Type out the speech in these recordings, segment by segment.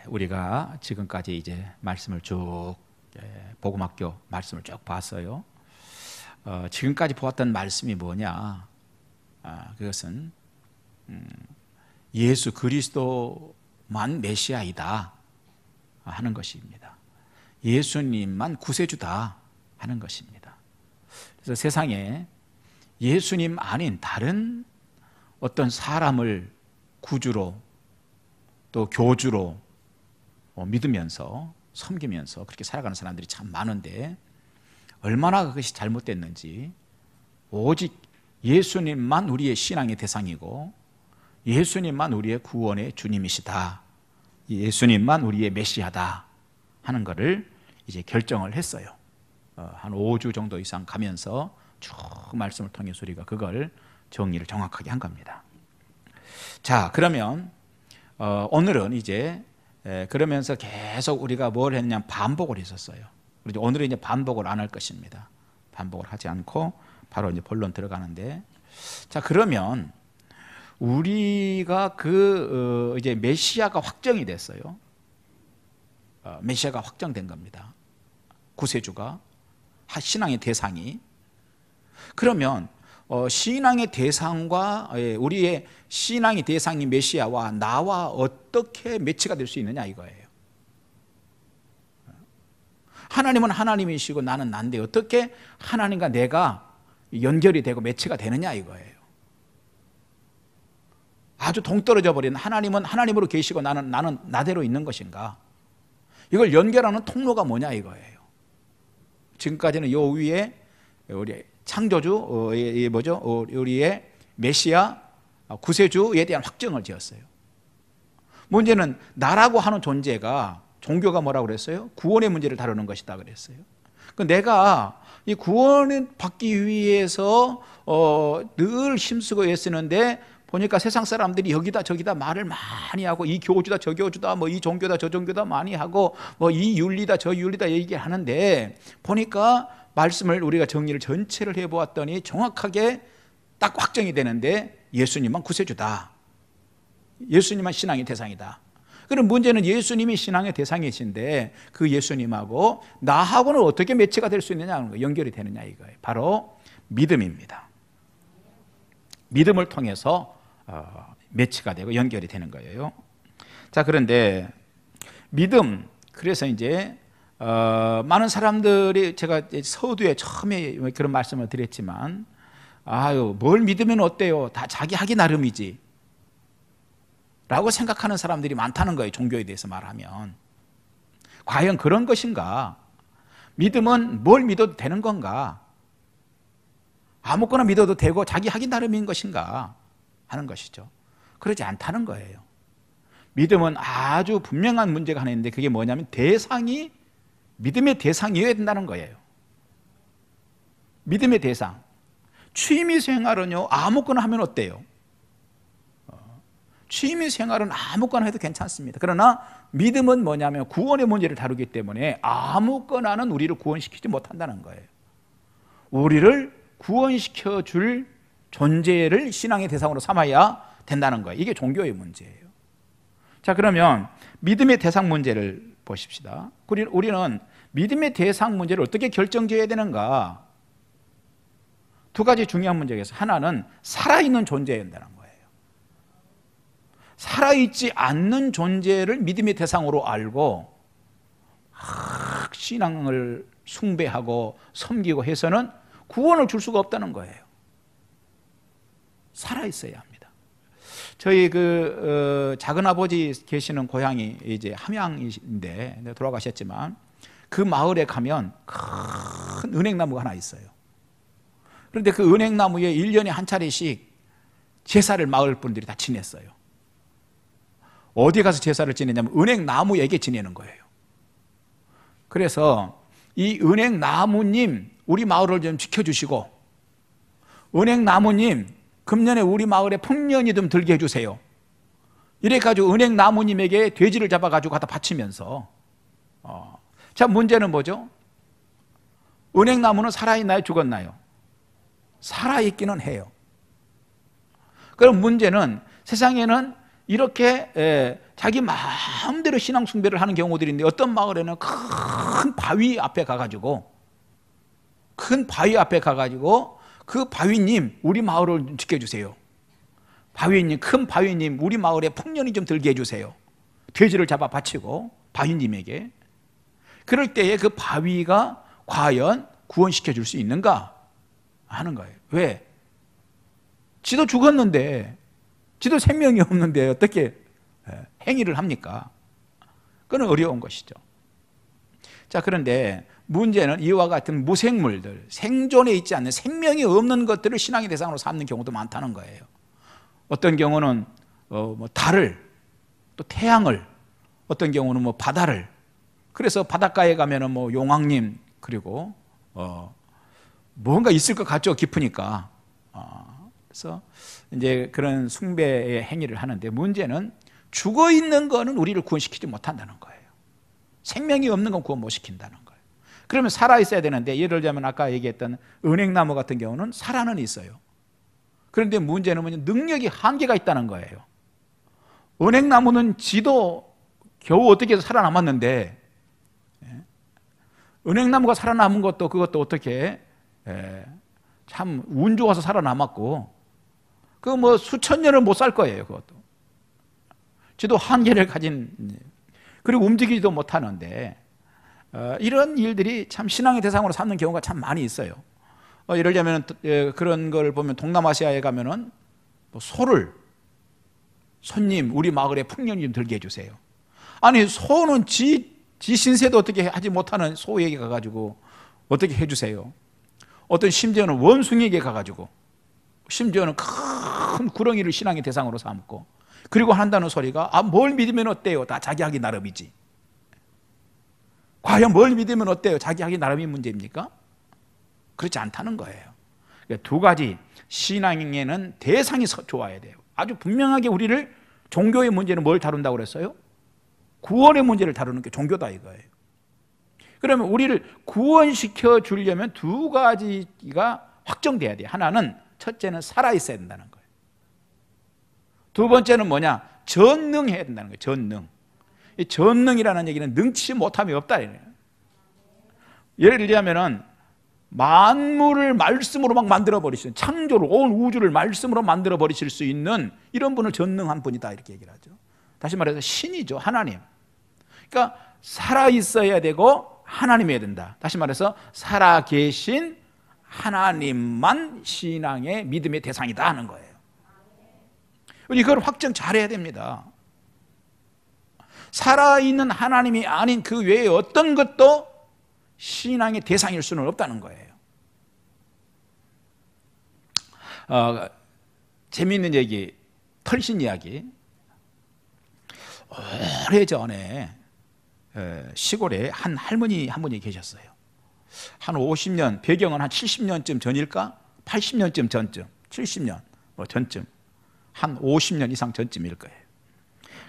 우리가 지금까지 이제 말씀을 쭉 복음학교 말씀을 쭉 봤어요. 지금까지 보았던 말씀이 뭐냐? 그것은 예수 그리스도만 메시아이다 하는 것입니다. 예수님만 구세주다 하는 것입니다. 그래서 세상에 예수님 아닌 다른 어떤 사람을 구주로 또 교주로 믿으면서 섬기면서 그렇게 살아가는 사람들이 참 많은데, 얼마나 그것이 잘못됐는지, 오직 예수님만 우리의 신앙의 대상이고 예수님만 우리의 구원의 주님이시다, 예수님만 우리의 메시아다 하는 것을 이제 결정을 했어요. 한 5주 정도 이상 가면서 쭉 말씀을 통해서 우리가 그걸 정리를 정확하게 한 겁니다. 자, 그러면 오늘은 이제 그러면서 계속 우리가 뭘 했냐면 반복을 했었어요. 그래서 오늘은 이제 반복을 안 할 것입니다. 반복을 하지 않고 바로 이제 본론 들어가는데, 자, 그러면 우리가 이제 메시아가 확정이 됐어요. 메시아가 확정된 겁니다. 구세주가, 신앙의 대상이. 그러면 신앙의 대상과 우리의 신앙의 대상인 메시아와 나와 어떻게 매치가 될 수 있느냐 이거예요. 하나님은 하나님이시고 나는 난데 어떻게 하나님과 내가 연결이 되고 매치가 되느냐 이거예요. 아주 동떨어져 버린 하나님은 하나님으로 계시고 나는 나대로 있는 것인가? 이걸 연결하는 통로가 뭐냐 이거예요. 지금까지는 요 위에 우리 창조주, 우리의 메시아, 구세주에 대한 확정을 지었어요. 문제는 나라고 하는 존재가, 종교가 뭐라고 그랬어요? 구원의 문제를 다루는 것이다 그랬어요. 내가 이 구원을 받기 위해서 늘 힘쓰고 애쓰는데, 보니까 세상 사람들이 여기다 저기다 말을 많이 하고, 이 교주다 저 교주다, 이 종교다 저 종교다 많이 하고, 이 윤리다 저 윤리다 얘기하는데, 보니까 말씀을 우리가 정리를 전체를 해보았더니 정확하게 딱 확정이 되는데, 예수님만 구세주다, 예수님만 신앙의 대상이다. 그럼 문제는 예수님이 신앙의 대상이신데 그 예수님하고 나하고는 어떻게 매치가 될 수 있느냐 하는 거예요. 연결이 되느냐 이거예요. 바로 믿음입니다. 믿음을 통해서 매치가 되고 연결이 되는 거예요. 자, 그런데 믿음, 그래서 이제 많은 사람들이, 제가 서두에 처음에 그런 말씀을 드렸지만, 뭘 믿으면 어때요? 다 자기 하기 나름이지 라고 생각하는 사람들이 많다는 거예요. 종교에 대해서 말하면. 과연 그런 것인가? 믿음은 뭘 믿어도 되는 건가? 아무거나 믿어도 되고 자기 하기 나름인 것인가 하는 것이죠. 그러지 않다는 거예요. 믿음은 아주 분명한 문제가 하나 있는데, 그게 뭐냐면 대상이 믿음의 대상이어야 된다는 거예요. 믿음의 대상. 취미생활은요, 아무거나 하면 어때요? 취미생활은 아무거나 해도 괜찮습니다. 그러나 믿음은 뭐냐면 구원의 문제를 다루기 때문에 아무거나는 우리를 구원시키지 못한다는 거예요. 우리를 구원시켜 줄 존재를 신앙의 대상으로 삼아야 된다는 거예요. 이게 종교의 문제예요. 자, 그러면 믿음의 대상 문제를 보십시다. 우리는 믿음의 대상 문제를 어떻게 결정지어야 되는가? 두 가지 중요한 문제가 있어요. 하나는 살아있는 존재여야 된다는 거예요. 살아있지 않는 존재를 믿음의 대상으로 알고 신앙을 숭배하고 섬기고 해서는 구원을 줄 수가 없다는 거예요. 살아있어야 합니다. 저희 작은 아버지 계시는 고향이 이제 함양인데 돌아가셨지만, 그 마을에 가면 큰 은행나무가 하나 있어요. 그런데 그 은행나무에 1년에 한 차례씩 제사를 마을 분들이 다 지냈어요. 어디 가서 제사를 지내냐면 은행나무에게 지내는 거예요. 그래서 이 은행나무님, 우리 마을을 좀 지켜주시고, 은행나무님, 금년에 우리 마을에 풍년이 좀 들게 해주세요. 이래가지고 은행나무님에게 돼지를 잡아가지고 갖다 바치면서, 자, 문제는 뭐죠? 은행나무는 살아있나요? 죽었나요? 살아있기는 해요. 그럼 문제는 세상에는 이렇게 자기 마음대로 신앙 숭배를 하는 경우들인데, 어떤 마을에는 큰 바위 앞에 가가지고 그 바위님 우리 마을을 지켜주세요. 바위님, 큰 바위님 우리 마을에 풍년이 좀 들게 해주세요. 돼지를 잡아 바치고 바위님에게. 그럴 때에 그 바위가 과연 구원시켜 줄 수 있는가 하는 거예요. 왜? 지도 죽었는데, 지도 생명이 없는데 어떻게 행위를 합니까? 그건 어려운 것이죠. 자, 그런데 문제는 이와 같은 무생물들, 생존에 있지 않는, 생명이 없는 것들을 신앙의 대상으로 삼는 경우도 많다는 거예요. 어떤 경우는 달을, 또 태양을, 어떤 경우는 바다를. 그래서 바닷가에 가면은 용왕님, 그리고 뭔가 있을 것 같죠, 깊으니까. 그래서 이제 그런 숭배의 행위를 하는데, 문제는 죽어 있는 거는 우리를 구원시키지 못한다는 거예요. 생명이 없는 건 구원 못 시킨다는 거예요. 그러면 살아 있어야 되는데, 예를 들자면 아까 얘기했던 은행나무 같은 경우는 살아는 있어요. 그런데 문제는 뭐냐, 능력이 한계가 있다는 거예요. 은행나무는 지도 겨우 어떻게 해서 살아남았는데, 은행나무가 살아남은 것도 그것도 어떻게 참 운 좋아서 살아남았고, 그 수천 년을 못 살 거예요. 그것도 지도 한계를 가진, 그리고 움직이지도 못하는데, 이런 일들이 참 신앙의 대상으로 삼는 경우가 참 많이 있어요. 예를 들면 그런 걸 보면 동남아시아에 가면은 소를, 손님 우리 마을에 풍년이 좀 들게 해주세요. 아니, 소는 지 신세도 어떻게 하지 못하는 소에게 가가지고 어떻게 해주세요. 어떤 심지어는 원숭이에게 가가지고, 심지어는 큰 구렁이를 신앙의 대상으로 삼고, 그리고 한다는 소리가 뭘 믿으면 어때요? 다 자기 하기 나름이지. 과연 뭘 믿으면 어때요? 자기 하기 나름이 문제입니까? 그렇지 않다는 거예요. 그러니까 두 가지, 신앙에는 대상이 좋아야 돼요. 아주 분명하게 우리를, 종교의 문제는 뭘 다룬다고 그랬어요? 구원의 문제를 다루는 게 종교다 이거예요. 그러면 우리를 구원시켜 주려면 두 가지가 확정돼야 돼요. 하나는, 첫째는 살아있어야 된다는 거예요. 두 번째는 뭐냐? 전능해야 된다는 거예요. 전능. 이 전능이라는 얘기는 능치 못함이 없다 이래요. 예를 들자면은 만물을 말씀으로 막 만들어 버리시는, 창조를, 온 우주를 말씀으로 만들어 버리실 수 있는 이런 분을 전능한 분이다 이렇게 얘기를 하죠. 다시 말해서 신이죠, 하나님. 그러니까 살아 있어야 되고 하나님이어야 된다. 다시 말해서 살아 계신 하나님만 신앙의 믿음의 대상이다 하는 거예요. 이걸 확정 잘해야 됩니다. 살아있는 하나님이 아닌 그 외에 어떤 것도 신앙의 대상일 수는 없다는 거예요. 재미있는 얘기, 털신 이야기. 오래전에 시골에 한 할머니 한 분이 계셨어요. 한 50년, 배경은 한 70년쯤 전일까? 80년쯤 전쯤, 70년 전쯤, 한 50년 이상 전쯤일 거예요.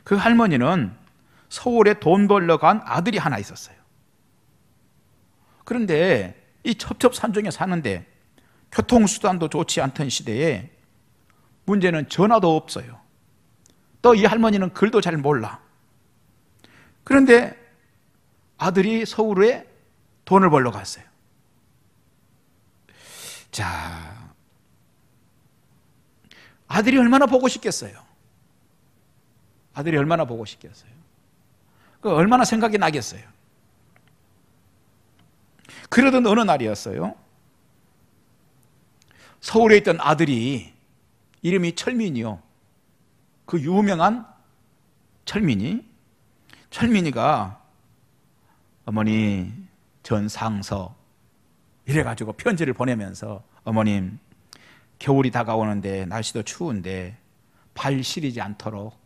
그 할머니는 서울에 돈 벌러 간 아들이 하나 있었어요. 그런데 이 첩첩산중에 사는데 교통수단도 좋지 않던 시대에 문제는 전화도 없어요. 또 이 할머니는 글도 잘 몰라. 그런데 아들이 서울에 돈을 벌러 갔어요. 자, 아들이 얼마나 보고 싶겠어요? 아들이 얼마나 보고 싶겠어요? 얼마나 생각이 나겠어요? 그러던 어느 날이었어요. 서울에 있던 아들이, 이름이 철민이요. 그 유명한 철민이가 어머니 전상서 이래가지고 편지를 보내면서, 어머님 겨울이 다가오는데 날씨도 추운데 발 시리지 않도록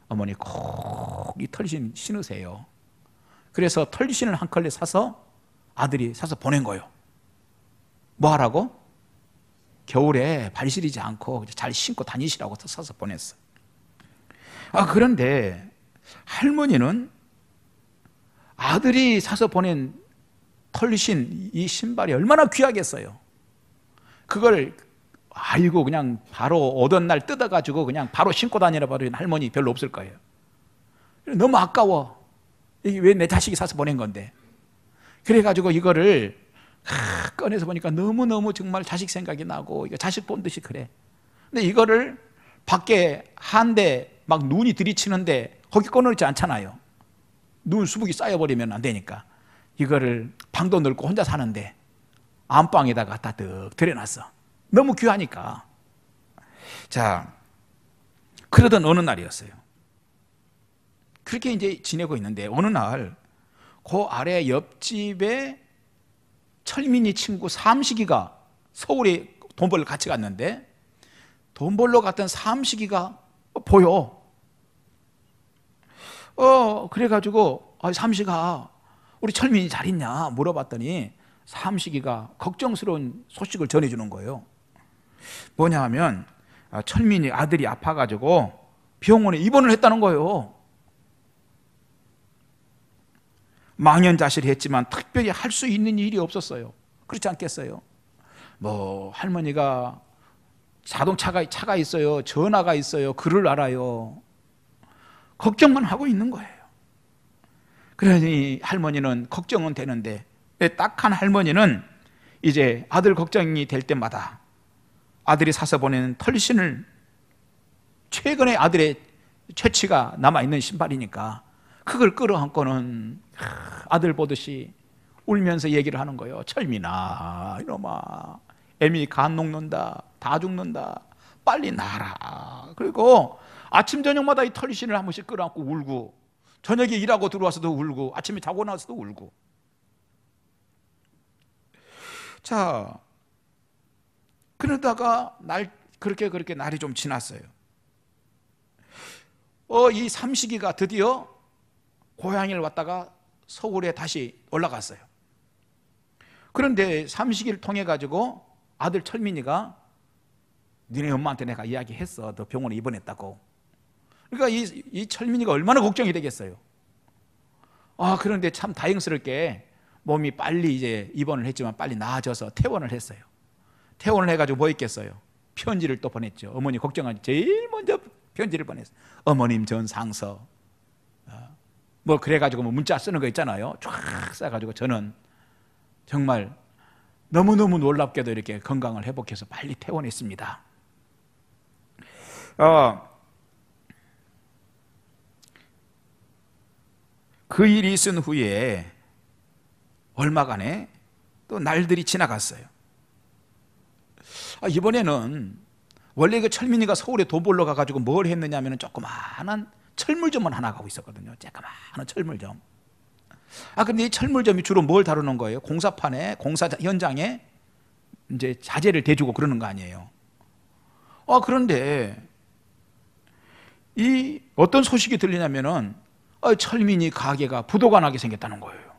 어머니 꼭 이 털신 신으세요. 그래서 털신을 한 컬레 사서 아들이 사서 보낸 거예요. 뭐 하라고? 겨울에 발 시리지 않고 잘 신고 다니시라고 사서 보냈어. 그런데 할머니는 아들이 사서 보낸 털신 이 신발이 얼마나 귀하겠어요. 그걸 알고 그냥 바로 오던 날 뜯어가지고 그냥 바로 신고 다니라 버리는 할머니 별로 없을 거예요. 너무 아까워. 이게 왜 내 자식이 사서 보낸 건데. 그래가지고 이거를 꺼내서 보니까 너무너무 정말 자식 생각이 나고, 이거 자식 본 듯이 그래. 근데 이거를 밖에 한데 막 눈이 들이치는데 거기 꺼놓지 않잖아요. 눈 수북이 쌓여버리면 안 되니까. 이거를 방도 넓고 혼자 사는데 안방에다가 갖다 득 들여놨어. 너무 귀하니까. 자, 그러던 어느 날이었어요. 그렇게 이제 지내고 있는데 어느 날 그 아래 옆집에 철민이 친구 삼식이가 서울에 돈 벌러 같이 갔는데 돈 벌러 갔던 삼식이가 보여. 그래가지고 삼식아, 우리 철민이 잘 있냐 물어봤더니 삼식이가 걱정스러운 소식을 전해주는 거예요. 뭐냐 하면 철민이 아들이 아파가지고 병원에 입원을 했다는 거예요. 망연자실했지만 특별히 할 수 있는 일이 없었어요. 그렇지 않겠어요? 뭐 할머니가 차가 있어요, 전화가 있어요, 글을 알아요. 걱정만 하고 있는 거예요. 그러니 할머니는 걱정은 되는데, 딱한 할머니는 이제 아들 걱정이 될 때마다 아들이 사서 보낸 털신을, 최근에 아들의 채취가 남아있는 신발이니까 그걸 끌어안고는 아들 보듯이 울면서 얘기를 하는 거예요. 철민아, 이놈아, 애미 간 녹는다, 다 죽는다, 빨리 나라. 그리고 아침 저녁마다 이 털신을 한 번씩 끌어안고 울고, 저녁에 일하고 들어와서도 울고, 아침에 자고 나서도 울고. 자, 그러다가 그렇게 날이 좀 지났어요. 이 삼식이가 드디어 고향을 왔다가 서울에 다시 올라갔어요. 그런데 삼식이를 통해 가지고 아들 철민이가 니네 엄마한테 내가 이야기했어. 너 병원에 입원했다고. 그러니까 이 철민이가 얼마나 걱정이 되겠어요. 그런데 참 다행스럽게 몸이 빨리 이제 입원을 했지만 빨리 나아져서 퇴원을 했어요. 퇴원을 해가지고 뭐 했겠어요? 편지를 또 보냈죠. 어머니 걱정하니 제일 먼저 편지를 보냈어요. 어머님 전 상서. 뭐 그래가지고 뭐 문자 쓰는 거 있잖아요. 쫙 써가지고 저는 정말 너무너무 놀랍게도 이렇게 건강을 회복해서 빨리 퇴원했습니다. 그 일이 있은 후에 얼마간에 또 날들이 지나갔어요. 이번에는 원래 그 철민이가 서울에 돈 벌러 가가지고 뭘 했느냐면 조그마한 철물점을 하나 가고 있었거든요. 조그마한 철물점. 근데 이 철물점이 주로 뭘 다루는 거예요? 공사판에, 공사 현장에 이제 자재를 대주고 그러는 거 아니에요. 그런데 이 어떤 소식이 들리냐면은 철민이 가게가 부도가 나게 생겼다는 거예요.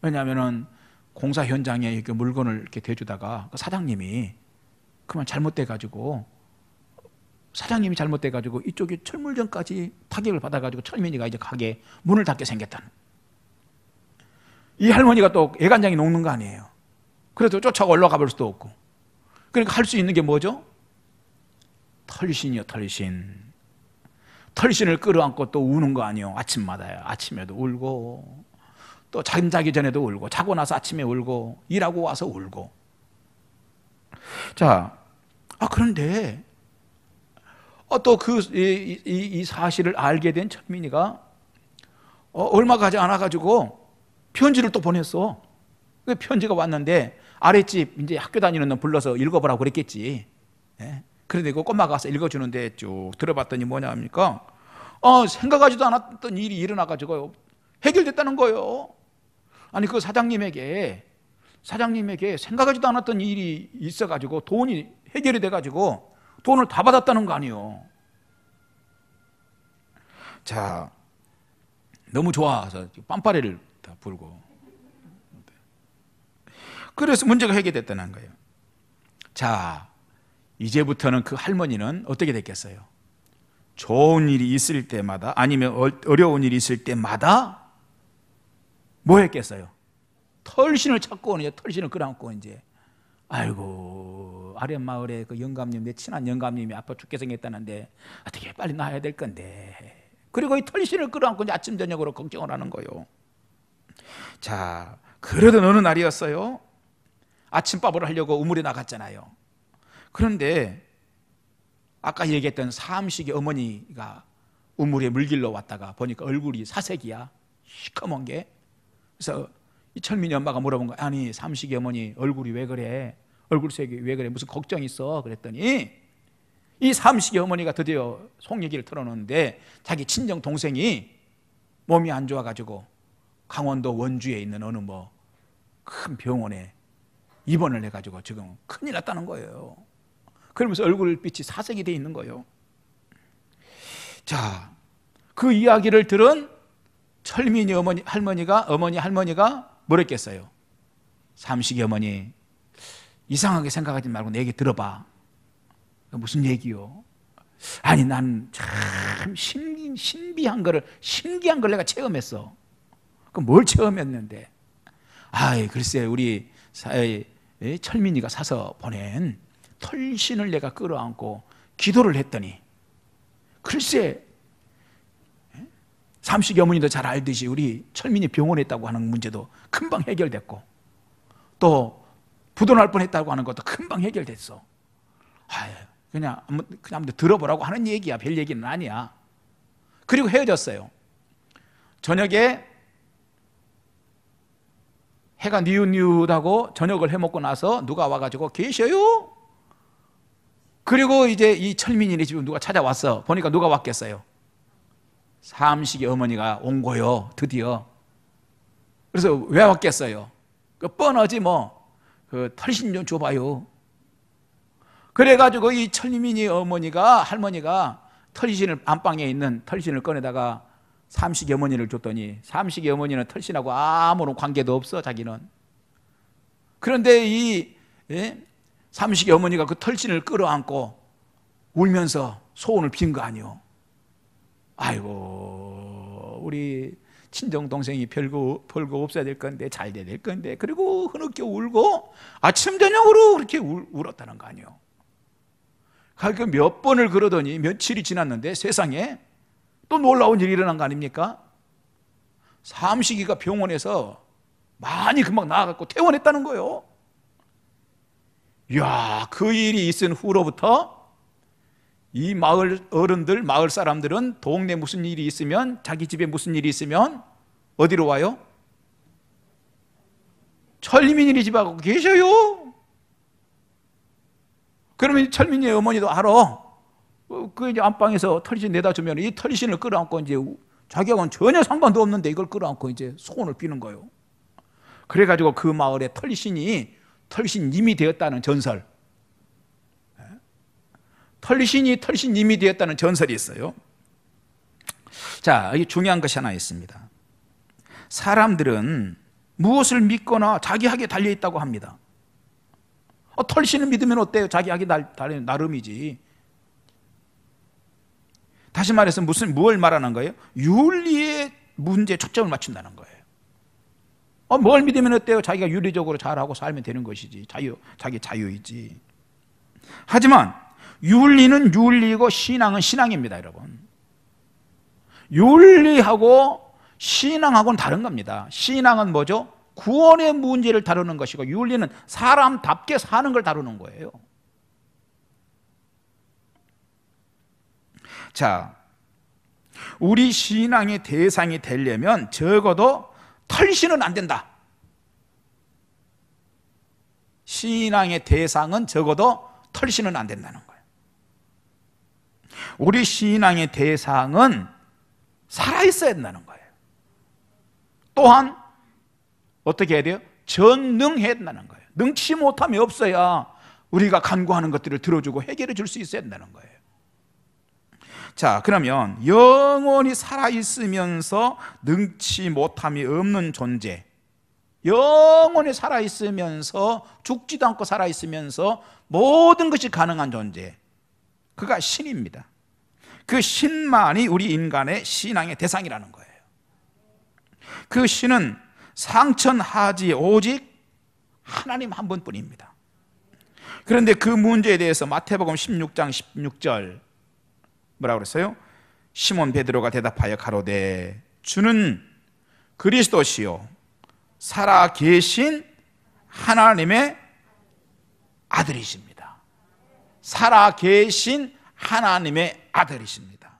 왜냐하면은 공사 현장에 이렇게 물건을 이렇게 대주다가 그 사장님이 잘못돼가지고 이쪽에 철물점까지 타격을 받아가지고 철민이가 이제 가게 문을 닫게 생겼다는. 이 할머니가 또 애간장이 녹는 거 아니에요. 그래도 쫓아가 올라가 볼 수도 없고. 그러니까 할 수 있는 게 뭐죠? 털신이요, 털신. 털신을 끌어안고 또 우는 거 아니에요. 아침마다요. 아침에도 울고, 또 잠자기 전에도 울고, 자고 나서 아침에 울고, 일하고 와서 울고. 자, 그런데 또 이 사실을 알게 된 철민이가 얼마 가지 않아가지고 편지를 또 보냈어. 그 편지가 왔는데 아랫집 이제 학교 다니는 놈 불러서 읽어보라고 그랬겠지. 그런데 그 꼬마가 가서 읽어주는데 쭉 들어봤더니 뭐냐 합니까? 생각하지도 않았던 일이 일어나가지고 해결됐다는 거예요. 아니 그 사장님에게 생각하지도 않았던 일이 있어가지고 돈이 해결이 돼가지고 돈을 다 받았다는 거 아니에요. 자, 너무 좋아서 빰빠레를 다 불고. 그래서 문제가 해결됐다는 거예요. 자, 이제부터는 그 할머니는 어떻게 됐겠어요? 좋은 일이 있을 때마다 아니면 어려운 일이 있을 때마다 뭐 했겠어요? 털신을 찾고 이제 털신을 끌어안고 이제 아이고 아랫마을에 그 영감님, 내 친한 영감님이 아파 죽게 생겼다는데 어떻게 빨리 나아야 될 건데 그리고 이 털신을 끌어안고 이제 아침 저녁으로 걱정을 하는 거예요. 자, 그러던 어느 날이었어요. 아침밥을 하려고 우물에 나갔잖아요. 그런데 아까 얘기했던 삼식의 어머니가 우물에 물길로 왔다가 보니까 얼굴이 사색이야. 시커먼 게. 그래서 이 철민이 엄마가 물어본 거야. 아니, 삼식의 어머니 얼굴이 왜 그래? 얼굴색이 왜 그래? 무슨 걱정 있어? 그랬더니 이 삼식의 어머니가 드디어 속 얘기를 털어놓는데 자기 친정 동생이 몸이 안 좋아가지고 강원도 원주에 있는 어느 뭐 큰 병원에 입원을 해가지고 지금 큰일 났다는 거예요. 그러면서 얼굴빛이 사색이 돼 있는 거예요. 자, 그 이야기를 들은 철민이 할머니가 뭐랬겠어요? 삼식이 어머니, 이상하게 생각하지 말고 내 얘기 들어봐. 무슨 얘기요? 아니, 난 참 신기한 걸 내가 체험했어. 그럼 뭘 체험했는데? 아이, 글쎄, 우리 철민이가 사서 보낸 털신을 내가 끌어안고 기도를 했더니, 글쎄, 삼식이 어머니도 잘 알듯이 우리 철민이 병원에 있다고 하는 문제도 금방 해결됐고, 또 부도날 뻔했다고 하는 것도 금방 해결됐어. 아유, 그냥 한번 들어보라고 하는 얘기야. 별 얘기는 아니야. 그리고 헤어졌어요. 저녁에 해가 뉘웃뉘웃하고 저녁을 해먹고 나서 누가 와가지고 계셔요? 그리고 이제 이 철민이네 집에 누가 찾아왔어. 보니까 누가 왔겠어요? 삼식이 어머니가 온 거요, 드디어. 그래서 왜 왔겠어요? 뻔하지 뭐. 털신 좀 줘봐요. 그래가지고 이 철민이 할머니가 털신을, 안방에 있는 털신을 꺼내다가 삼식이 어머니를 줬더니 삼식이 어머니는 털신하고 아무런 관계도 없어, 자기는. 그런데 이 삼식이 어머니가 그 털신을 끌어안고 울면서 소원을 빈 거 아니요. 아이고, 우리 친정 동생이 별거 없어야 될 건데 잘 돼야 될 건데, 그리고 흐느껴 울고 아침 저녁으로 그렇게 울었다는 거 아니요. 그러니까 몇 번을 그러더니 며칠이 지났는데 세상에 또 놀라운 일이 일어난 거 아닙니까? 삼식이가 병원에서 많이 금방 나아갔고 퇴원했다는 거예요. 이야, 그 일이 있은 후로부터 이 마을 어른들, 마을 사람들은 동네 무슨 일이 있으면, 자기 집에 무슨 일이 있으면 어디로 와요? 철민이 집 하고 계셔요. 그러면 철민이의 어머니도 알아. 그 이제 안방에서 털신 내다 주면 이 털신을 끌어안고 이제 자기하고는 전혀 상관도 없는데 이걸 끌어안고 이제 소원을 비는 거예요. 그래가지고 그 마을에 털신님이 되었다는 전설. 털신님이 되었다는 전설이 있어요. 자, 여기 중요한 것이 하나 있습니다. 사람들은 무엇을 믿거나 자기 학에 달려있다고 합니다. 털신을 믿으면 어때요? 자기 학이 나름이지. 다시 말해서 뭘 말하는 거예요? 윤리의 문제에 초점을 맞춘다는 거예요. 뭘 믿으면 어때요? 자기가 윤리적으로 잘하고 살면 되는 것이지. 자기 자유이지. 하지만 윤리는 윤리고 신앙은 신앙입니다, 여러분. 윤리하고 신앙하고는 다른 겁니다. 신앙은 뭐죠? 구원의 문제를 다루는 것이고, 윤리는 사람답게 사는 걸 다루는 거예요. 자, 우리 신앙의 대상이 되려면 적어도 털신은 안 된다. 신앙의 대상은 적어도 털신은 안 된다는 거예요. 우리 신앙의 대상은 살아있어야 된다는 거예요. 또한 어떻게 해야 돼요? 전능해야 된다는 거예요. 능치 못함이 없어야 우리가 간구하는 것들을 들어주고 해결해 줄 수 있어야 된다는 거예요. 자, 그러면 영원히 살아있으면서 능치 못함이 없는 존재, 영원히 살아있으면서 죽지도 않고 살아있으면서 모든 것이 가능한 존재, 그가 신입니다. 그 신만이 우리 인간의 신앙의 대상이라는 거예요. 그 신은 상천하지 오직 하나님 한 분뿐입니다. 그런데 그 문제에 대해서 마태복음 16장 16절 뭐라고 그랬어요? 시몬 베드로가 대답하여 가로되 주는 그리스도시요 살아 계신 하나님의 아들이십니다. 살아 계신 하나님의 아들이십니다.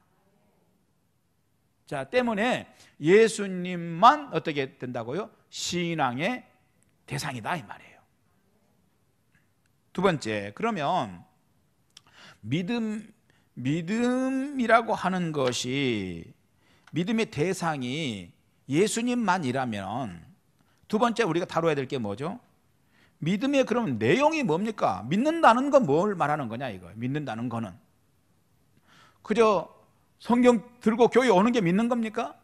자, 때문에 예수님만 어떻게 된다고요? 신앙의 대상이다 이 말이에요. 두 번째, 그러면 믿음이라고 하는 것이, 믿음의 대상이 예수님만이라면 두 번째 우리가 다뤄야 될 게 뭐죠? 믿음의 그럼 내용이 뭡니까? 믿는다는 건 뭘 말하는 거냐 이거. 믿는다는 거는 그저 성경 들고 교회 오는 게 믿는 겁니까?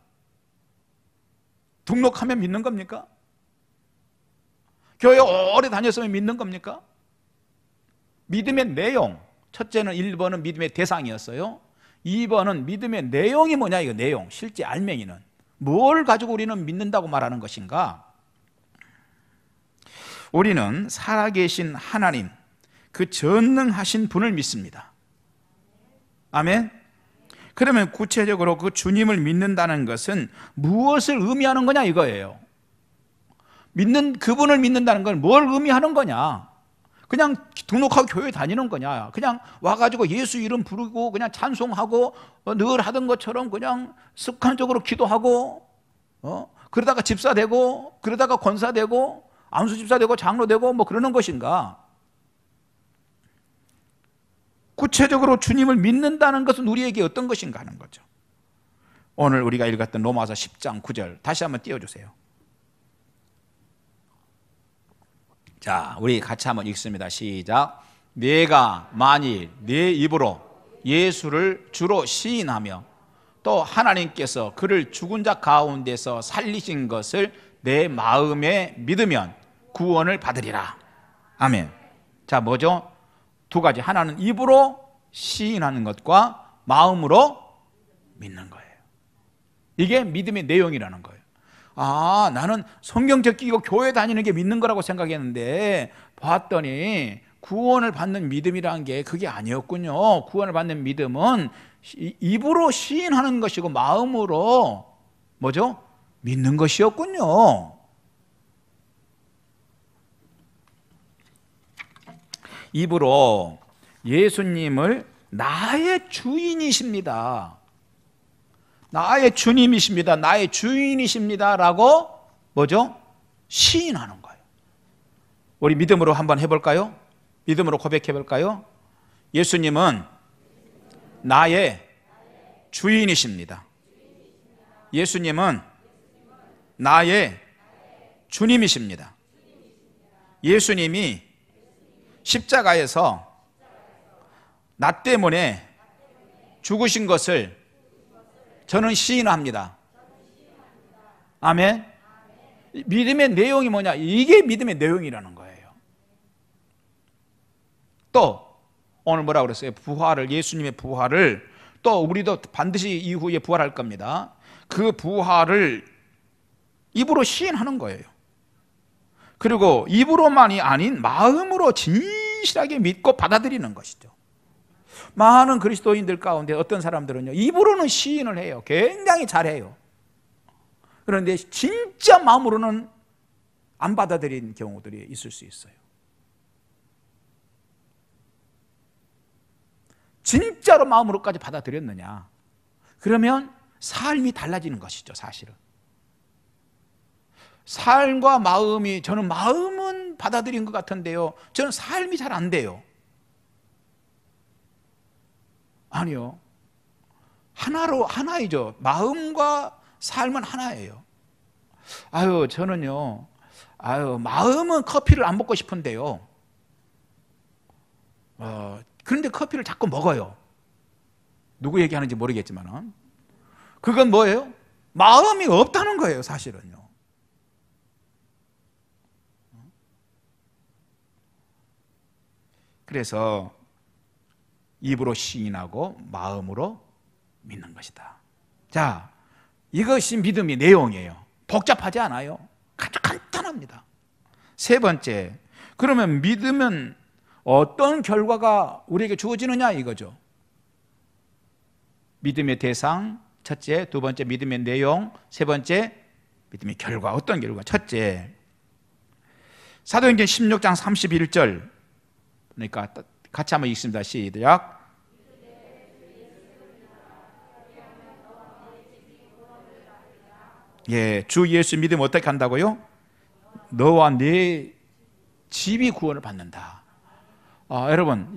등록하면 믿는 겁니까? 교회 오래 다녔으면 믿는 겁니까? 믿음의 내용, 첫째는 1번은 믿음의 대상이었어요. 2번은 믿음의 내용이 뭐냐 이거. 내용, 실제 알맹이는 뭘 가지고 우리는 믿는다고 말하는 것인가? 우리는 살아계신 하나님, 그 전능하신 분을 믿습니다. 아멘. 그러면 구체적으로 그 주님을 믿는다는 것은 무엇을 의미하는 거냐 이거예요. 그분을 믿는다는 건 뭘 의미하는 거냐? 그냥 등록하고 교회 다니는 거냐? 그냥 와가지고 예수 이름 부르고 그냥 찬송하고 늘 하던 것처럼 그냥 습관적으로 기도하고 그러다가 집사 되고 그러다가 권사 되고 안수 집사 되고 장로 되고 뭐 그러는 것인가? 구체적으로 주님을 믿는다는 것은 우리에게 어떤 것인가 하는 거죠. 오늘 우리가 읽었던 로마서 10장 9절 다시 한번 띄워주세요. 자, 우리 같이 한번 읽습니다. 시작. 내가 만일 내 입으로 예수를 주로 시인하며 또 하나님께서 그를 죽은 자 가운데서 살리신 것을 내 마음에 믿으면 구원을 받으리라. 아멘. 자, 뭐죠? 두 가지. 하나는 입으로 시인하는 것과 마음으로 믿는 거예요. 이게 믿음의 내용이라는 거예요. 아, 나는 성경 적기고 교회 다니는 게 믿는 거라고 생각했는데 봤더니 구원을 받는 믿음이라는 게 그게 아니었군요. 구원을 받는 믿음은 입으로 시인하는 것이고 마음으로 뭐죠? 믿는 것이었군요. 입으로 예수님을 나의 주인이십니다, 나의 주님이십니다, 나의 주인이십니다 라고 뭐죠? 시인하는 거예요. 우리 믿음으로 한번 해볼까요? 믿음으로 고백해볼까요? 예수님은 나의 주인이십니다. 예수님은 나의 주님이십니다. 예수님이 십자가에서 나 때문에 죽으신 것을 저는 시인합니다. 아멘. 믿음의 내용이 뭐냐? 이게 믿음의 내용이라는 거예요. 또 오늘 뭐라고 그랬어요? 부활을, 예수님의 부활을 또 우리도 반드시 이후에 부활할 겁니다. 그 부활을 입으로 시인하는 거예요. 그리고 입으로만이 아닌 마음으로 진실하게 믿고 받아들이는 것이죠. 많은 그리스도인들 가운데 어떤 사람들은요, 입으로는 시인을 해요. 굉장히 잘해요. 그런데 진짜 마음으로는 안 받아들인 경우들이 있을 수 있어요. 진짜로 마음으로까지 받아들였느냐? 그러면 삶이 달라지는 것이죠, 사실은. 삶과 마음이, 저는 마음은 받아들인 것 같은데요, 저는 삶이 잘 안 돼요. 아니요. 하나이죠. 마음과 삶은 하나예요. 저는요, 마음은 커피를 안 먹고 싶은데요. 그런데 커피를 자꾸 먹어요. 누구 얘기하는지 모르겠지만. 그건 뭐예요? 마음이 없다는 거예요, 사실은요. 그래서 입으로 시인하고 마음으로 믿는 것이다. 자, 이것이 믿음의 내용이에요. 복잡하지 않아요. 아주 간단합니다. 세 번째, 그러면 믿으면 어떤 결과가 우리에게 주어지느냐 이거죠. 믿음의 대상, 첫째. 두 번째, 믿음의 내용. 세 번째, 믿음의 결과. 어떤 결과? 첫째, 사도행전 16장 31절. 그러니까 같이 한번 읽습니다. 시작. 예, 주 예수 믿으면 어떻게 한다고요? 너와 네 집이 구원을 받는다. 여러분,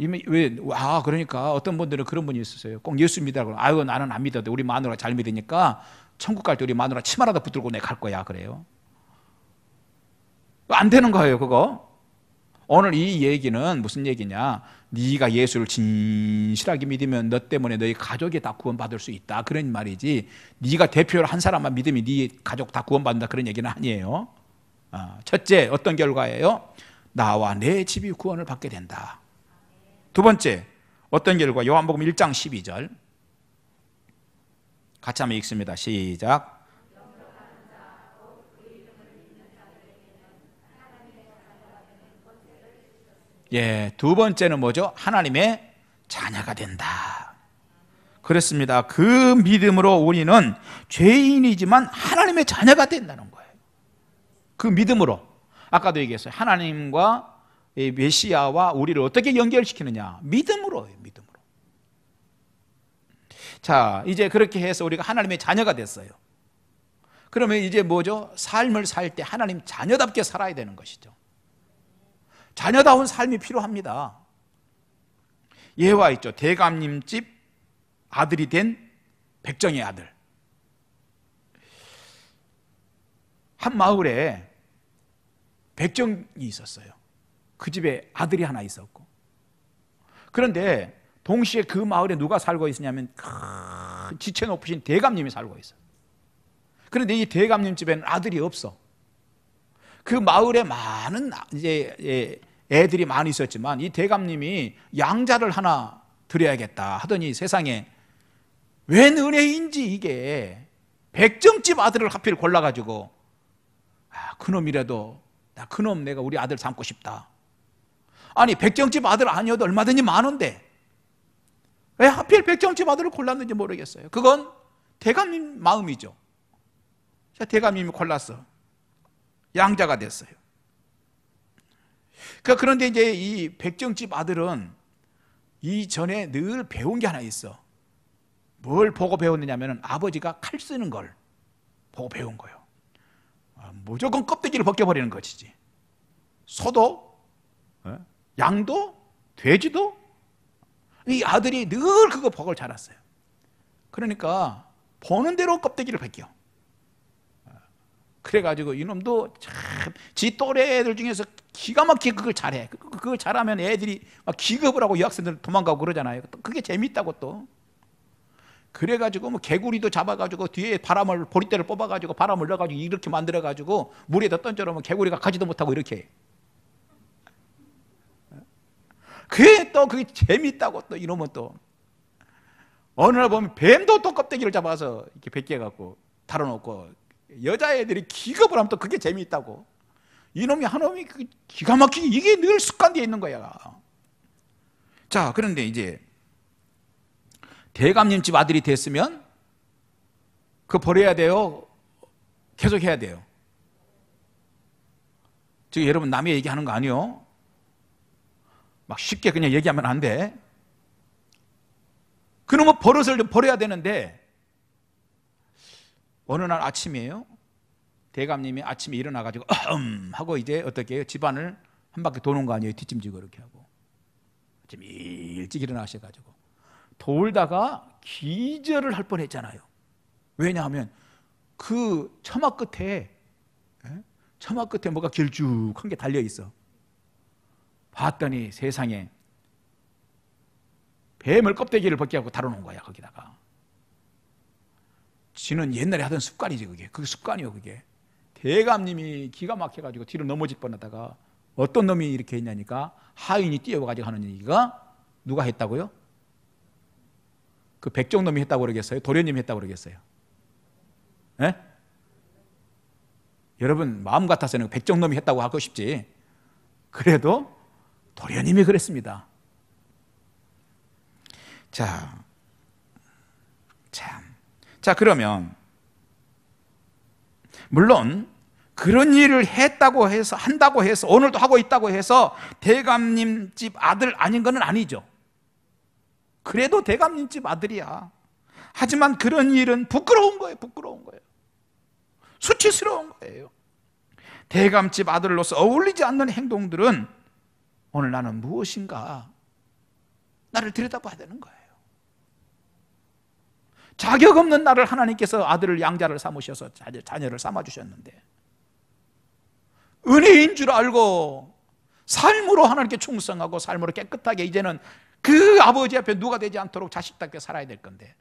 그러니까 어떤 분들은 그런 분이 있으세요. 꼭 예수 믿으라고. 아유, 나는 안 믿어도 우리 마누라 잘 믿으니까 천국 갈 때 우리 마누라 치마라도 붙들고 내가 갈 거야. 그래요. 안 되는 거예요, 그거. 오늘 이 얘기는 무슨 얘기냐? 네가 예수를 진실하게 믿으면 너 때문에 너희 가족이 다 구원받을 수 있다. 그런 말이지. 네가 대표로 한 사람만 믿으면 네 가족 다 구원받는다. 그런 얘기는 아니에요. 첫째, 어떤 결과예요? 나와 내 집이 구원을 받게 된다. 두 번째, 어떤 결과? 요한복음 1장 12절. 같이 한번 읽습니다. 시작. 예, 두 번째는 뭐죠? 하나님의 자녀가 된다. 그렇습니다. 그 믿음으로 우리는 죄인이지만 하나님의 자녀가 된다는 거예요. 그 믿음으로. 아까도 얘기했어요. 하나님과 메시아와 우리를 어떻게 연결시키느냐? 믿음으로예요. 믿음으로. 자, 이제 그렇게 해서 우리가 하나님의 자녀가 됐어요. 그러면 이제 뭐죠? 삶을 살 때 하나님 자녀답게 살아야 되는 것이죠. 자녀다운 삶이 필요합니다. 예화 있죠. 대감님 집 아들이 된 백정의 아들. 한 마을에 백정이 있었어요. 그 집에 아들이 하나 있었고. 그런데 동시에 그 마을에 누가 살고 있었냐면 큰 지체 높으신 대감님이 살고 있어요. 그런데 이 대감님 집에는 아들이 없어. 그 마을에 많은 이제 애들이 많이 있었지만 이 대감님이 양자를 하나 드려야겠다 하더니 세상에 웬 은혜인지 이게 백정집 아들을 하필 골라가지고 그놈이라도 그놈 내가 우리 아들 삼고 싶다. 아니 백정집 아들 아니어도 얼마든지 많은데 왜 하필 백정집 아들을 골랐는지 모르겠어요. 그건 대감님 마음이죠. 대감님이 골랐어. 양자가 됐어요. 그런데 이제 이 백정집 아들은 이전에 늘 배운 게 하나 있어. 뭘 보고 배웠느냐면 아버지가 칼 쓰는 걸 보고 배운 거예요. 무조건 껍데기를 벗겨버리는 것이지. 소도, 양도, 돼지도 이 아들이 늘 그거 보고 자랐어요. 그러니까 보는 대로 껍데기를 벗겨. 그래가지고 이놈도 참 지 또래 애들 중에서 기가 막히게 그걸 잘해. 그걸 잘하면 애들이 막 기겁을 하고 여학생들 도망가고 그러잖아요. 그게 재밌다고 또. 그래가지고 뭐 개구리도 잡아가지고 뒤에 보리대를 뽑아가지고 바람을 넣어가지고 이렇게 만들어가지고 물에다 던져놓으면 개구리가 가지도 못하고 이렇게 해. 그게 재밌다고 또 이놈은 또. 어느 날 보면 뱀도 또 껍데기를 잡아서 이렇게 벗겨갖고 달아놓고 여자애들이 기겁을 하면 또 그게 재미있다고. 이놈이 한놈이 기가 막히게 이게 늘 습관되어 있는 거야. 자, 그런데 이제 대감님 집 아들이 됐으면 그거 버려야 돼요? 계속 해야 돼요? 지금 여러분 남의 얘기하는 거 아니요? 막 쉽게 그냥 얘기하면 안 돼. 그놈은 버릇을 버려야 되는데 어느 날 아침이에요. 대감님이 아침에 일어나가지고 하고 이제 어떻게 해요? 집안을 한 바퀴 도는 거 아니에요? 뒷짐지고 이렇게 하고 좀 일찍 일어나셔가지고 돌다가 기절을 할 뻔했잖아요. 왜냐하면 그 처마 끝에 뭐가 길쭉한 게 달려 있어. 봤더니 세상에 뱀을 껍데기를 벗겨갖고 달아놓은 거야. 거기다가 지는 옛날에 하던 습관이지. 그게 습관이요. 그게 대감님이 기가 막혀가지고 뒤로 넘어질 뻔하다가 어떤 놈이 이렇게 했냐니까 하인이 뛰어가지고 하는 얘기가 누가 했다고요? 그 백정놈이 했다고 그러겠어요? 도련님이 했다고 그러겠어요? 예? 여러분 마음 같아서는 백정놈이 했다고 하고 싶지. 그래도 도련님이 그랬습니다. 자, 자, 그러면 물론 그런 일을 했다고 해서, 한다고 해서, 오늘도 하고 있다고 해서 대감님 집 아들 아닌 건 아니죠. 그래도 대감님 집 아들이야. 하지만 그런 일은 부끄러운 거예요. 부끄러운 거예요. 수치스러운 거예요. 대감집 아들로서 어울리지 않는 행동들은 오늘 나는 무엇인가 나를 들여다봐야 되는 거예요. 자격 없는 나를 하나님께서 아들을 양자를 삼으셔서 자녀를 삼아주셨는데 은혜인 줄 알고 삶으로 하나님께 충성하고 삶으로 깨끗하게 이제는 그 아버지 앞에 누가 되지 않도록 자식답게 살아야 될 건데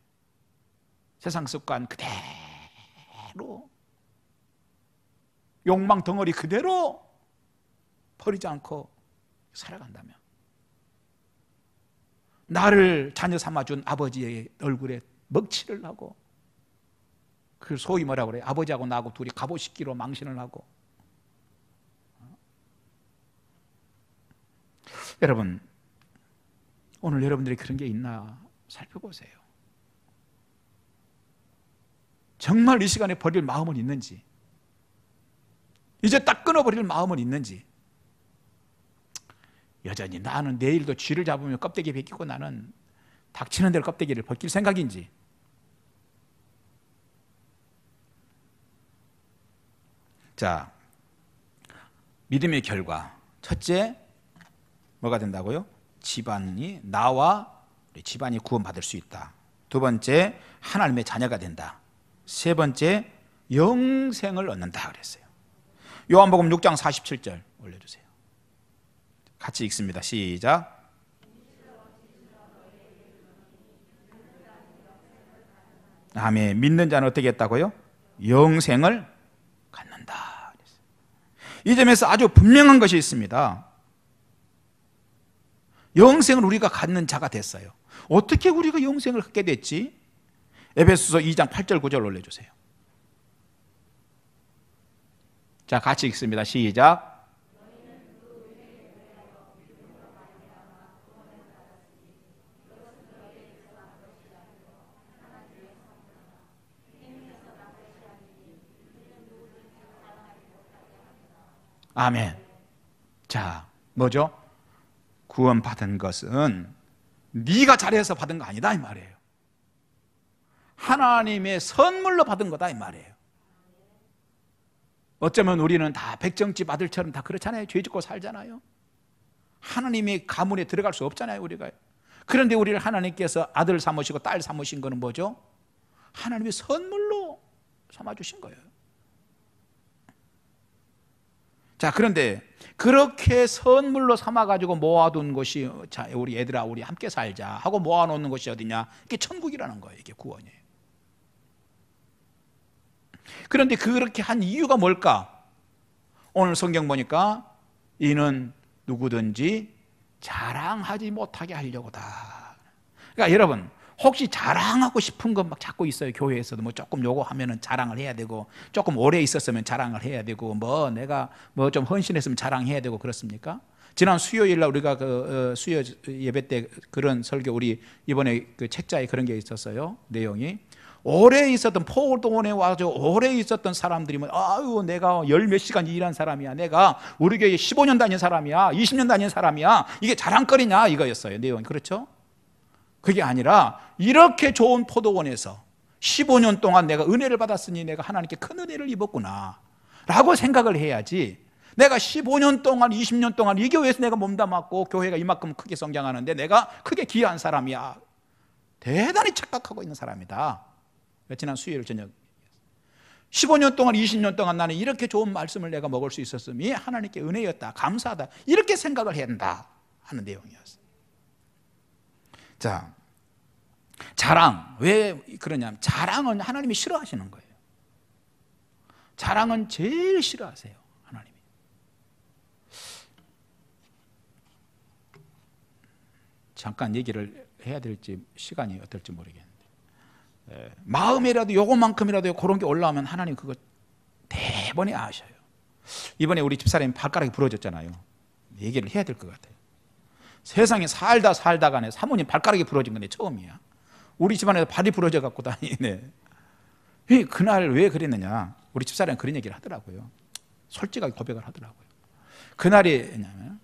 세상 습관 그대로 욕망 덩어리 그대로 버리지 않고 살아간다면 나를 자녀 삼아준 아버지의 얼굴에 먹칠을 하고 그 소위 뭐라고 그래요? 아버지하고 나하고 둘이 갑오식기로 망신을 하고 여러분 오늘 여러분들이 그런 게 있나 살펴보세요. 정말 이 시간에 버릴 마음은 있는지 이제 딱 끊어버릴 마음은 있는지 여전히 나는 내일도 쥐를 잡으면 껍데기 벗기고 나는 닥치는 대로 껍데기를 벗길 생각인지 자, 믿음의 결과 첫째 뭐가 된다고요? 집안이 나와 우리 집안이 구원받을 수 있다. 두 번째 하나님의 자녀가 된다. 세 번째 영생을 얻는다 그랬어요. 요한복음 6장 47절 올려주세요. 같이 읽습니다. 시작. 아멘. 믿는 자는 어떻게 했다고요? 영생을 갖는다. 이 점에서 아주 분명한 것이 있습니다. 영생을 우리가 갖는 자가 됐어요. 어떻게 우리가 영생을 갖게 됐지? 에베소서 2장 8절 9절 올려주세요. 자, 같이 읽습니다. 시작. 아멘. 자, 뭐죠? 구원받은 것은 네가 잘해서 받은 거 아니다 이 말이에요. 하나님의 선물로 받은 거다 이 말이에요. 어쩌면 우리는 다 백정집 아들처럼 다 그렇잖아요. 죄 짓고 살잖아요. 하나님의 가문에 들어갈 수 없잖아요 우리가. 그런데 우리를 하나님께서 아들 삼으시고 딸 삼으신 거는 뭐죠? 하나님의 선물로 삼아주신 거예요. 자, 그런데 그렇게 선물로 삼아가지고 모아둔 것이 자, 우리 애들아 우리 함께 살자 하고 모아놓는 것이 어디냐? 이게 천국이라는 거예요. 이게 구원이에요. 그런데 그렇게 한 이유가 뭘까? 오늘 성경 보니까 이는 누구든지 자랑하지 못하게 하려고다. 그러니까 여러분 혹시 자랑하고 싶은 것 막 자꾸 있어요. 교회에서도 뭐 조금 요거 하면은 자랑을 해야 되고 조금 오래 있었으면 자랑을 해야 되고 뭐 내가 뭐 좀 헌신했으면 자랑해야 되고 그렇습니까? 지난 수요일 날 우리가 그 수요 예배 때 그런 설교 우리 이번에 그 책자에 그런 게 있었어요. 내용이 오래 있었던 포도원에 와서 오래 있었던 사람들이 뭐 아유 내가 열 몇 시간 일한 사람이야. 내가 우리 교회 15년 다닌 사람이야. 20년 다닌 사람이야. 이게 자랑거리냐 이거였어요. 내용이. 그렇죠? 그게 아니라 이렇게 좋은 포도원에서 15년 동안 내가 은혜를 받았으니 내가 하나님께 큰 은혜를 입었구나 라고 생각을 해야지 내가 15년 동안 20년 동안 이 교회에서 내가 몸담았고 교회가 이만큼 크게 성장하는데 내가 크게 기여한 사람이야. 대단히 착각하고 있는 사람이다. 지난 수요일 저녁 15년 동안 20년 동안 나는 이렇게 좋은 말씀을 내가 먹을 수 있었음이 하나님께 은혜였다. 감사하다. 이렇게 생각을 해야 한다 하는 내용이었어요. 자, 자랑 왜 그러냐면 자랑은 하나님이 싫어하시는 거예요. 자랑은 제일 싫어하세요 하나님이. 잠깐 얘기를 해야 될지 시간이 어떨지 모르겠는데 마음이라도 요것만큼이라도 그런 게 올라오면 하나님 그거 대번에 아셔요. 이번에 우리 집사람이 발가락이 부러졌잖아요. 얘기를 해야 될 것 같아요. 세상에 살다가네 사모님 발가락이 부러진 건데 처음이야. 우리 집안에서 발이 부러져 갖고 다니네. 그날 왜 그랬느냐, 우리 집사람이 그런 얘기를 하더라고요. 솔직하게 고백을 하더라고요. 그날이 뭐냐면,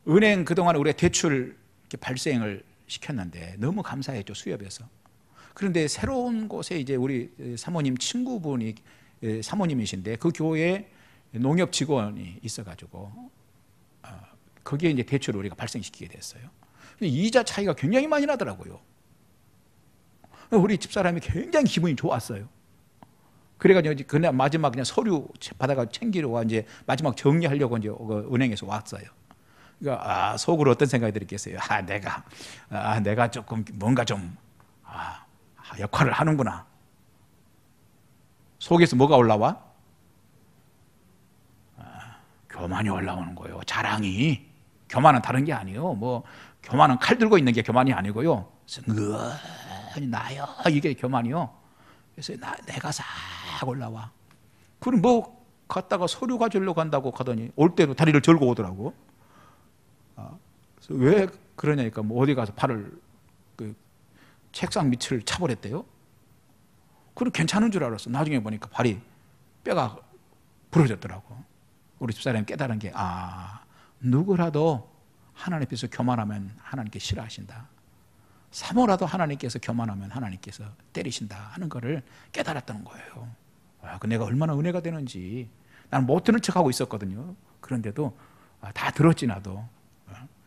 은행 그동안 우리가 대출 이렇게 발생을 시켰는데 너무 감사했죠, 수협에서. 그런데 새로운 곳에 이제 우리 사모님 친구분이 사모님이신데 그 교회에 농협 직원이 있어가지고 거기에 이제 대출을 우리가 발생시키게 됐어요. 근데 이자 차이가 굉장히 많이 나더라고요. 우리 집사람이 굉장히 기분이 좋았어요. 그래가지고 그날 마지막 그냥 서류 받아가 챙기려고 이제 마지막 정리하려고 이제 은행에서 왔어요. 그러니까 속으로 어떤 생각이 들었겠어요? 내가 조금 뭔가 좀 역할을 하는구나. 속에서 뭐가 올라와? 교만이 올라오는 거예요. 자랑이. 교만은 다른 게 아니에요. 뭐 교만은 칼 들고 있는 게 교만이 아니고요. 나요. 이게 교만이요. 그래서 내가 싹 올라와. 그럼 뭐 갔다가 서류 가지려고 간다고 가더니 올 때도 다리를 절고 오더라고. 그래서 왜 그러냐니까 뭐 어디 가서 발을 그 책상 밑을 차버렸대요. 그럼 괜찮은 줄 알았어. 나중에 보니까 뼈가 부러졌더라고. 우리 집사람이 깨달은 게 누구라도 하나님 앞에서 교만하면 하나님께 싫어하신다. 사모라도 하나님께서 교만하면 하나님께서 때리신다 하는 거를 깨달았던 거예요. 내가 얼마나 은혜가 되는지. 나는 못 듣는 척하고 있었거든요. 그런데도 다 들었지 나도.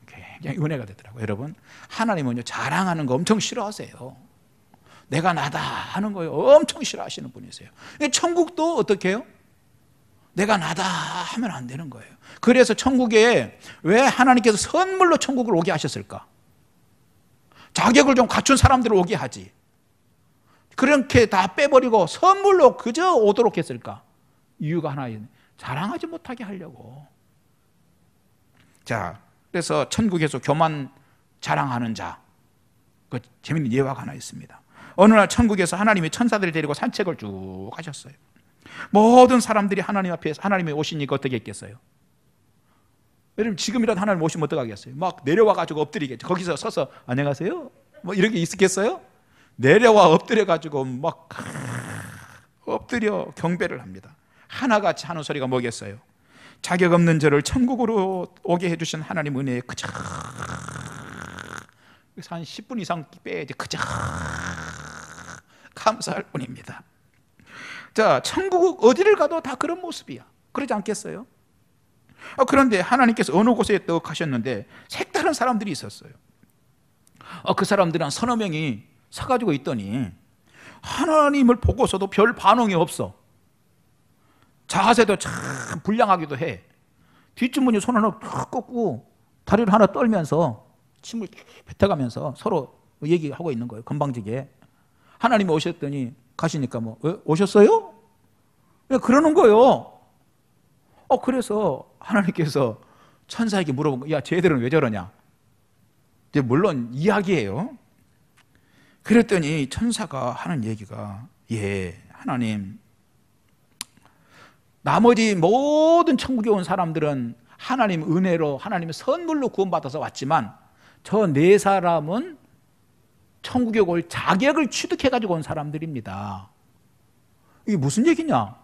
굉장히 은혜가 되더라고요. 여러분, 하나님은요 자랑하는 거 엄청 싫어하세요. 내가 나다 하는 거요 엄청 싫어하시는 분이세요. 천국도 어떻게 해요? 내가 나다 하면 안 되는 거예요. 그래서 천국에 왜 하나님께서 선물로 천국을 오게 하셨을까? 자격을 좀 갖춘 사람들을 오게 하지. 그렇게 다 빼버리고 선물로 그저 오도록 했을까? 이유가 하나예요. 자랑하지 못하게 하려고. 자, 그래서 천국에서 교만 자랑하는 자, 그 재밌는 예화가 하나 있습니다. 어느 날 천국에서 하나님이 천사들을 데리고 산책을 쭉 하셨어요. 모든 사람들이 하나님 앞에 하나님이 오시니까 어떻게 했겠어요? 여러분 지금이라도 하나님 오시면 어떡하겠어요? 막 내려와가지고 엎드리겠죠. 거기서 서서 안녕하세요? 뭐 이렇게 있었겠어요? 내려와 엎드려가지고 막 엎드려 경배를 합니다. 하나같이 하는 소리가 뭐겠어요? 자격 없는 저를 천국으로 오게 해주신 하나님 은혜에 그저 그래서 한 10분 이상 빼야지 그저 감사할 뿐입니다. 자, 천국 어디를 가도 다 그런 모습이야. 그러지 않겠어요? 그런데 하나님께서 어느 곳에 떡 가셨는데 색다른 사람들이 있었어요. 그 사람들은 서너 명이 서가지고 있더니 하나님을 보고서도 별 반응이 없어. 자세도 참 불량하기도 해. 뒷주머니 손 하나 탁 꺾고 다리를 하나 떨면서 침을 뱉어가면서 서로 얘기하고 있는 거예요. 건방지게. 하나님이 오셨더니 가시니까 오셨어요? 그러는 거예요. 그래서 하나님께서 천사에게 물어본 거야. 쟤들은 왜 저러냐? 이제 물론 이야기예요. 그랬더니 천사가 하는 얘기가 하나님, 나머지 모든 천국에 온 사람들은 하나님 은혜로 하나님의 선물로 구원받아서 왔지만 저 네 사람은 천국에 올 자격을 취득해가지고 온 사람들입니다. 이게 무슨 얘기냐?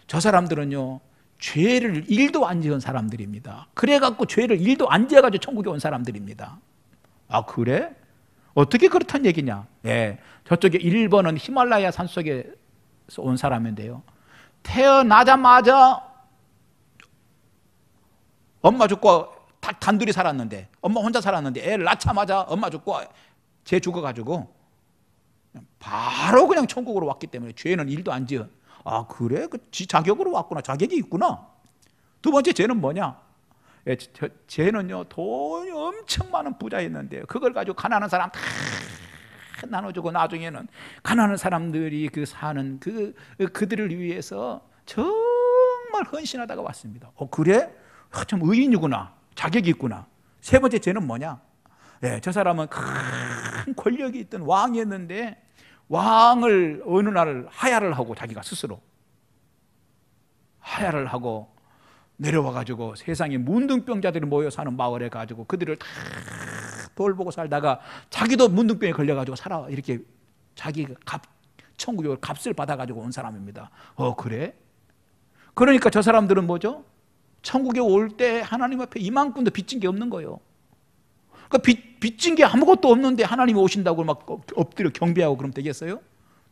저 사람들은요 죄를 1도 안 지은 사람들입니다. 그래갖고 죄를 1도 안 지어가지고 천국에 온 사람들입니다. 그래? 어떻게 그렇단 얘기냐? 저쪽에 1번은 히말라야 산속에서 온 사람인데요, 태어나자마자 엄마 죽고 단둘이 살았는데, 엄마 혼자 살았는데 애를 낳자마자 엄마 죽고 쟤 죽어가지고 바로 그냥 천국으로 왔기 때문에 죄는 1도 안 지은. 그래? 지 자격으로 왔구나. 자격이 있구나. 두 번째 죄는 뭐냐? 쟤는요 돈이 엄청 많은 부자였는데 그걸 가지고 가난한 사람 다 나눠주고 나중에는 가난한 사람들이 사는 그들을 위해서 정말 헌신하다가 왔습니다. 그래? 참 의인이구나. 자격이 있구나. 세 번째 죄는 뭐냐? 저 사람은 큰 권력이 있던 왕이었는데 왕을 어느 날 하야를 하고, 자기가 스스로 하야를 하고 내려와가지고 세상에 문둥병자들이 모여 사는 마을에 가지고 그들을 다 돌보고 살다가 자기도 문둥병에 걸려가지고 이렇게 자기가 천국에 값을 받아가지고 온 사람입니다. 그래? 그러니까 저 사람들은 뭐죠? 천국에 올 때 하나님 앞에 이만큼도 빚진 게 없는 거예요. 그러니까 빚진 게 아무것도 없는데 하나님이 오신다고 막 엎드려 경배하고 그러면 되겠어요?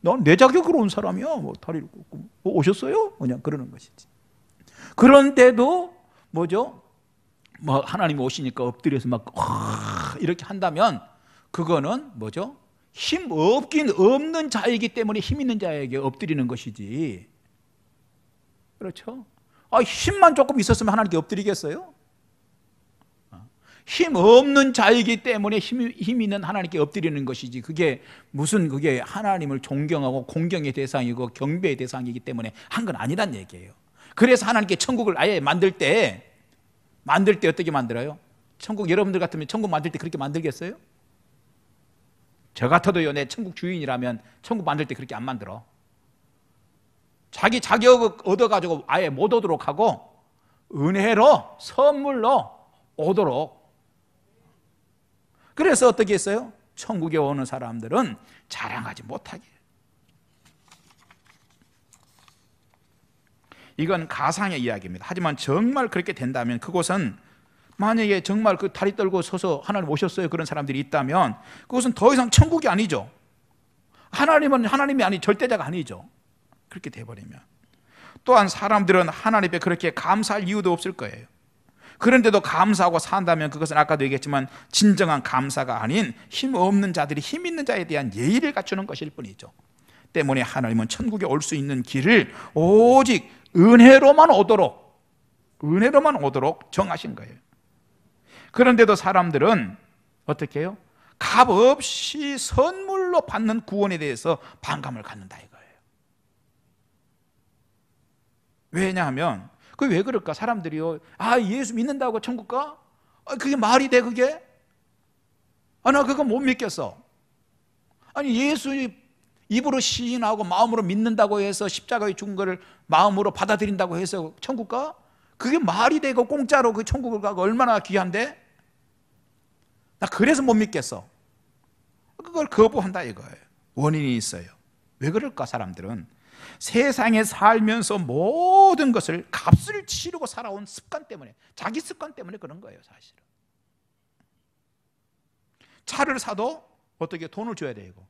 넌 내 자격으로 온 사람이야. 뭐 다리를 꽂고 오셨어요? 그냥 그러는 것이지. 그런데도 뭐죠? 뭐 하나님이 오시니까 엎드려서 막 이렇게 한다면 그거는 뭐죠? 힘 없긴 없는 자이기 때문에 힘 있는 자에게 엎드리는 것이지. 그렇죠? 힘만 조금 있었으면 하나님께 엎드리겠어요? 힘 없는 자이기 때문에 힘 있는 하나님께 엎드리는 것이지, 그게 하나님을 존경하고 공경의 대상이고 경배의 대상이기 때문에 한 건 아니란 얘기예요. 그래서 하나님께 천국을 아예 만들 때 어떻게 만들어요? 천국, 여러분들 같으면 천국 만들 때 그렇게 만들겠어요? 저 같아도요, 내 천국 주인이라면 천국 만들 때 그렇게 안 만들어. 자기 자격을 얻어가지고 아예 못 오도록 하고 은혜로, 선물로 오도록. 그래서 어떻게 했어요? 천국에 오는 사람들은 자랑하지 못하게. 이건 가상의 이야기입니다. 하지만 정말 그렇게 된다면, 그곳은 만약에 정말 그 다리 떨고 서서 하나님 오셨어요 그런 사람들이 있다면 그것은 더 이상 천국이 아니죠. 하나님은 하나님이 아니, 절대자가 아니죠. 그렇게 돼버리면 또한 사람들은 하나님께 그렇게 감사할 이유도 없을 거예요. 그런데도 감사하고 산다면 그것은 아까도 얘기했지만 진정한 감사가 아닌 힘 없는 자들이 힘 있는 자에 대한 예의를 갖추는 것일 뿐이죠. 때문에 하나님은 천국에 올 수 있는 길을 오직 은혜로만 오도록 정하신 거예요. 그런데도 사람들은 어떻게 해요? 값없이 선물로 받는 구원에 대해서 반감을 갖는다 이거예요. 왜냐하면 그게 왜 그럴까? 사람들이요, 예수 믿는다고 천국 가? 그게 말이 돼 그게? 나 그거 못 믿겠어. 아니 예수 입으로 시인하고 마음으로 믿는다고 해서 십자가에 죽은 거를 마음으로 받아들인다고 해서 천국 가? 그게 말이 되고 공짜로 그 천국을 가고 얼마나 귀한데? 나 그래서 못 믿겠어. 그걸 거부한다 이거예요. 원인이 있어요. 왜 그럴까? 사람들은 세상에 살면서 모든 것을 값을 치르고 살아온 습관 때문에, 자기 습관 때문에 그런 거예요. 사실은 차를 사도 어떻게 돈을 줘야 되고,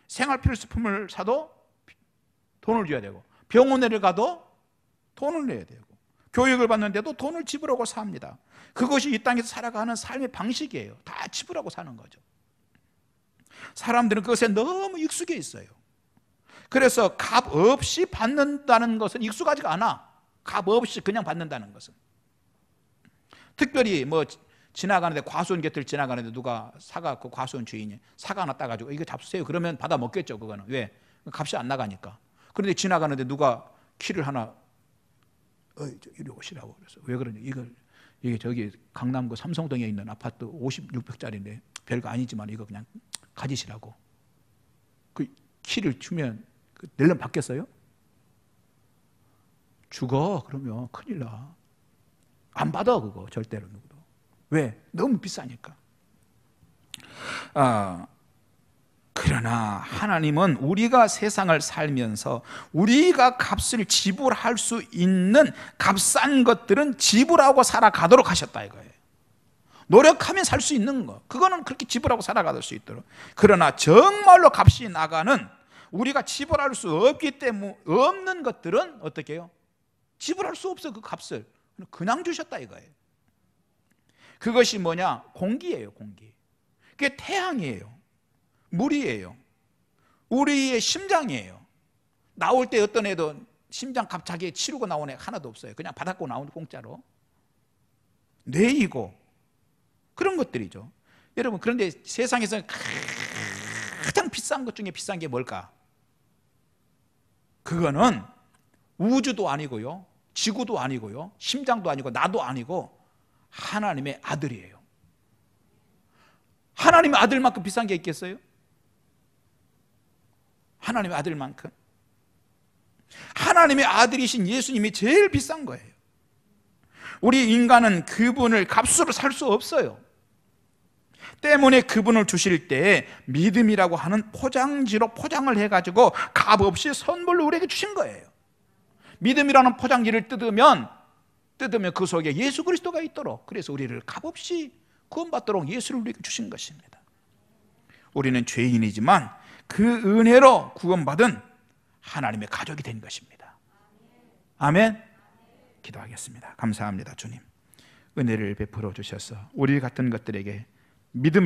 생활 필수품을 사도 돈을 줘야 되고, 병원에 가도 돈을 내야 되고, 교육을 받는데도 돈을 지불하고 삽니다. 그것이 이 땅에서 살아가는 삶의 방식이에요. 다 지불하고 사는 거죠. 사람들은 그것에 너무 익숙해 있어요. 그래서 값 없이 받는다는 것은 익숙하지가 않아. 값 없이 그냥 받는다는 것은. 특별히 뭐 지나가는데, 과수원 곁을 지나가는데 누가 사가, 그 과수원 주인이 사과 하나 따가지고 이거 잡수세요 그러면 받아 먹겠죠. 그거는 왜? 값이 안 나가니까. 그런데 지나가는데 누가 키를 하나 이리 오시라고 그래서, 왜 그러냐, 이게 저기 강남구 삼성동에 있는 아파트 56평짜리인데 별거 아니지만 이거 그냥 가지시라고. 그 키를 주면 낼름 받겠어요? 죽어. 그러면 큰일 나. 안 받아 그거 절대로 누구도. 왜? 너무 비싸니까. 그러나 하나님은 우리가 세상을 살면서 우리가 값을 지불할 수 있는 값싼 것들은 지불하고 살아가도록 하셨다 이거예요. 노력하면 살 수 있는 거, 그거는 그렇게 지불하고 살아갈 수 있도록. 그러나 정말로 값이 나가는, 우리가 지불할 수 없기 때문에 없는 것들은 어떻게 해요? 지불할 수 없어. 그 값을 그냥 주셨다 이거예요. 그것이 뭐냐? 공기예요. 공기. 그게 태양이에요. 물이에요. 우리의 심장이에요. 나올 때 어떤 애도 심장 갑자기 치르고 나온 애 하나도 없어요. 그냥 받았고 나오는 공짜로. 뇌이고 그런 것들이죠. 여러분, 그런데 세상에서 가장 비싼 것 중에 비싼 게 뭘까? 그거는 우주도 아니고요, 지구도 아니고요, 심장도 아니고 나도 아니고 하나님의 아들이에요. 하나님의 아들만큼 비싼 게 있겠어요? 하나님의 아들만큼. 하나님의 아들이신 예수님이 제일 비싼 거예요. 우리 인간은 그분을 값으로 살 수 없어요. 때문에 그분을 주실 때에 믿음이라고 하는 포장지로 포장을 해가지고 값없이 선물로 우리에게 주신 거예요. 믿음이라는 포장지를 뜯으면 그 속에 예수 그리스도가 있도록, 그래서 우리를 값없이 구원받도록 예수를 우리에게 주신 것입니다. 우리는 죄인이지만 그 은혜로 구원받은 하나님의 가족이 된 것입니다. 아멘. 기도하겠습니다. 감사합니다. 주님, 은혜를 베풀어 주셔서 우리 같은 것들에게 믿음